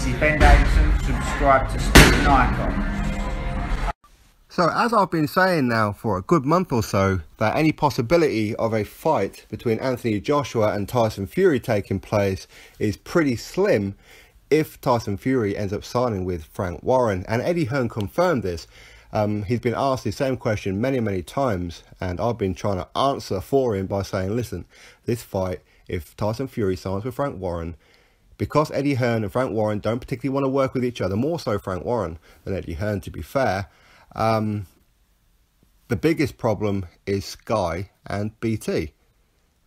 This is Ben Davison. Subscribe to Speak and Icon. So as I've been saying now for a good month or so, that any possibility of a fight between Anthony Joshua and Tyson Fury taking place is pretty slim if Tyson Fury ends up signing with Frank Warren. And Eddie Hearn confirmed this. He's been asked the same question many times, and I've been trying to answer for him by saying, listen, this fight, if Tyson Fury signs with Frank Warren, because Eddie Hearn and Frank Warren don't particularly want to work with each other, more so Frank Warren than Eddie Hearn to be fair, the biggest problem is Sky and BT.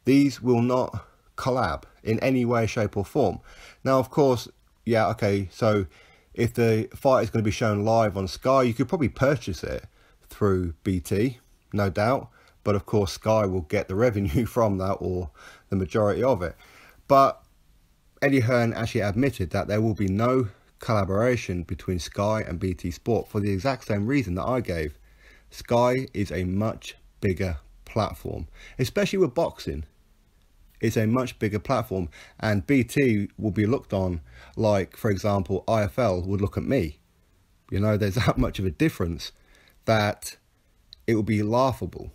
These will not collab in any way, shape or form. Now, of course, yeah, okay, so if the fight is going to be shown live on Sky, you could probably purchase it through BT, no doubt. But of course, Sky will get the revenue from that, or the majority of it. But Eddie Hearn actually admitted that there will be no collaboration between Sky and BT Sport for the exact same reason that I gave. Sky is a much bigger platform, especially with boxing. It's a much bigger platform, and BT will be looked on like, for example, IFL would look at me. You know, there's that much of a difference that it would be laughable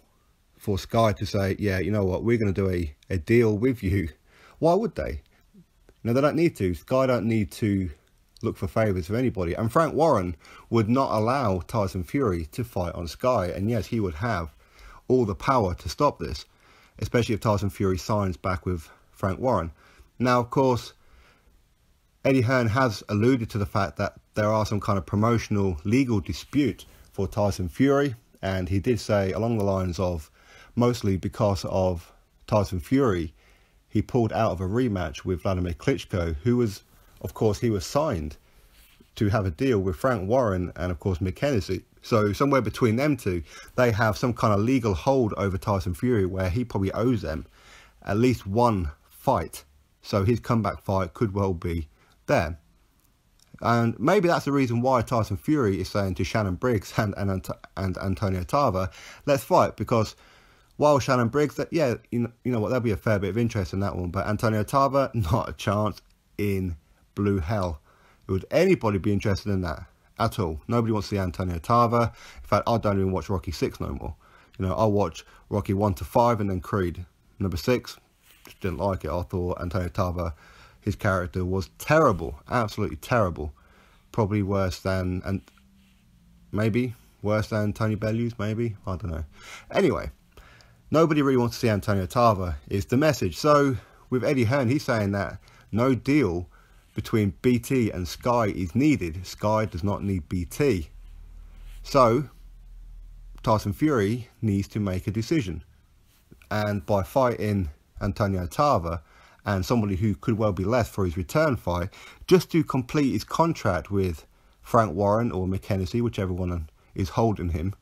for Sky to say, yeah, you know what, we're going to do a deal with you. Why would they? No, they don't need to. Sky don't need to look for favours for anybody. And Frank Warren would not allow Tyson Fury to fight on Sky. And yes, he would have all the power to stop this, especially if Tyson Fury signs back with Frank Warren. Now, of course, Eddie Hearn has alluded to the fact that there are some kind of promotional legal dispute for Tyson Fury. And he did say along the lines of, mostly because of Tyson Fury, he pulled out of a rematch with Vladimir Klitschko, who was, of course, he was signed to have a deal with Frank Warren and, of course, McKenzie. So somewhere between them two, they have some kind of legal hold over Tyson Fury where he probably owes them at least one fight. So his comeback fight could well be there. And maybe that's the reason why Tyson Fury is saying to Shannon Briggs and Antonio Tarver, let's fight. Because while Shannon Briggs, that yeah, you know what, there'll be a fair bit of interest in that one. But Antonio Tarver, not a chance in blue hell. Would anybody be interested in that at all? Nobody wants to see Antonio Tarver. In fact, I don't even watch Rocky 6 no more. You know, I watch Rocky 1 to 5 and then Creed. Number 6, just didn't like it. I thought Antonio Tarver, his character was terrible, absolutely terrible. Probably worse than, and maybe worse than Tony Bellews, maybe, I don't know. Anyway, nobody really wants to see Antonio Tarver is the message. So with Eddie Hearn, he's saying that no deal between BT and Sky is needed. Sky does not need BT. So Tyson Fury needs to make a decision. And by fighting Antonio Tarver and somebody who could well be left for his return fight, just to complete his contract with Frank Warren or McKenzie, whichever one is holding him,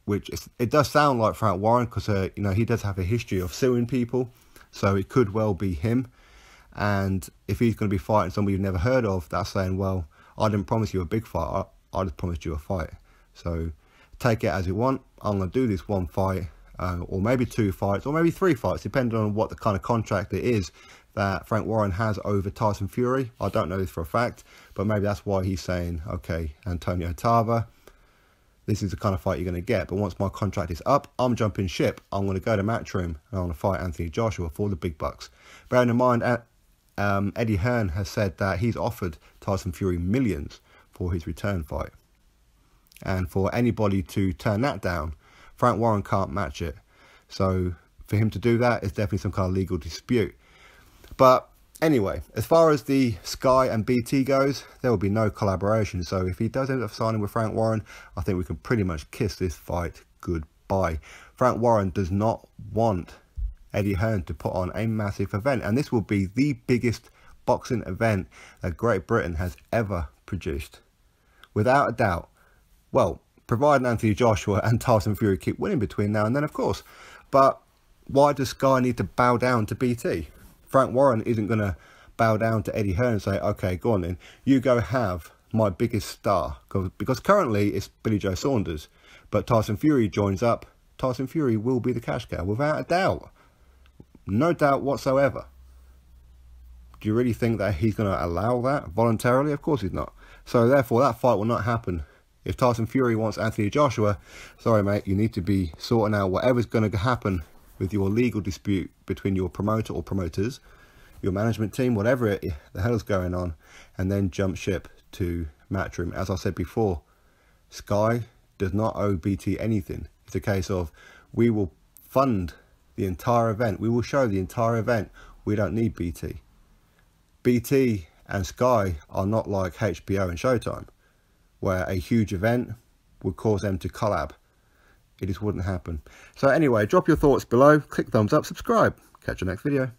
it does sound like Frank Warren because you know, he does have a history of suing people, so it could well be him. And if he's going to be fighting somebody you've never heard of, that's saying, well, I didn't promise you a big fight, I just promised you a fight. So take it as you want. I'm going to do this one fight, or maybe 2 fights, or maybe 3 fights, depending on what the kind of contract it is that Frank Warren has over Tyson Fury. I don't know this for a fact, but maybe that's why he's saying, okay, Antonio Tarver, this is the kind of fight you're going to get. But once my contract is up, I'm jumping ship. I'm going to go to Matchroom and I'm going to fight Anthony Joshua for the big bucks. Bearing in mind, Eddie Hearn has said that he's offered Tyson Fury millions for his return fight. And for anybody to turn that down, Frank Warren can't match it. So for him to do that, it's definitely some kind of legal dispute. But anyway, as far as the Sky and BT goes, there will be no collaboration. So if he does end up signing with Frank Warren, I think we can pretty much kiss this fight goodbye. Frank Warren does not want Eddie Hearn to put on a massive event. And this will be the biggest boxing event that Great Britain has ever produced. Without a doubt. Well, providing Anthony Joshua and Tyson Fury keep winning between now and then, of course. But why does Sky need to bow down to BT? Frank Warren isn't going to bow down to Eddie Hearn and say, okay, go on then, you go have my biggest star. Because currently it's Billy Joe Saunders. But Tyson Fury joins up. Tyson Fury will be the cash cow, without a doubt. No doubt whatsoever. Do you really think that he's going to allow that voluntarily? Of course he's not. So therefore that fight will not happen. If Tyson Fury wants Anthony Joshua, sorry mate, you need to be sorting out whatever's going to happen with your legal dispute between your promoter or promoters, your management team, whatever the hell is going on, and then jump ship to Matchroom. As I said before, Sky does not owe BT anything. It's a case of, we will fund the entire event. We will show the entire event. We don't need BT. BT and Sky are not like HBO and Showtime, where a huge event would cause them to collab. It just wouldn't happen. So anyway, drop your thoughts below, click thumbs up, subscribe. Catch you next video.